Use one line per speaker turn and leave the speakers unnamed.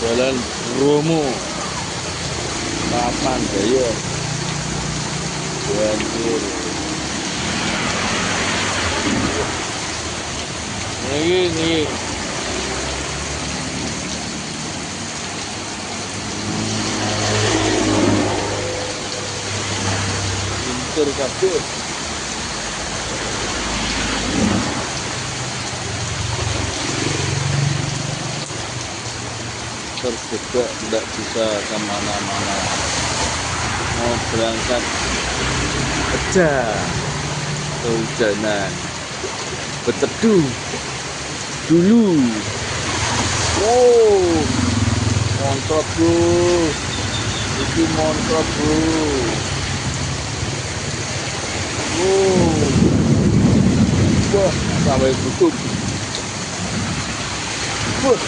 Jalan Bromo Papan Jaya banjir. Ini pinter kabeh. Terjebak, tidak bisa kemana-mana. Mau berangkat kerja, kehujanan, berteduh dulu. Wow, mantap bro, itu mantap bro. Wow, wah sampai tutup. Wah.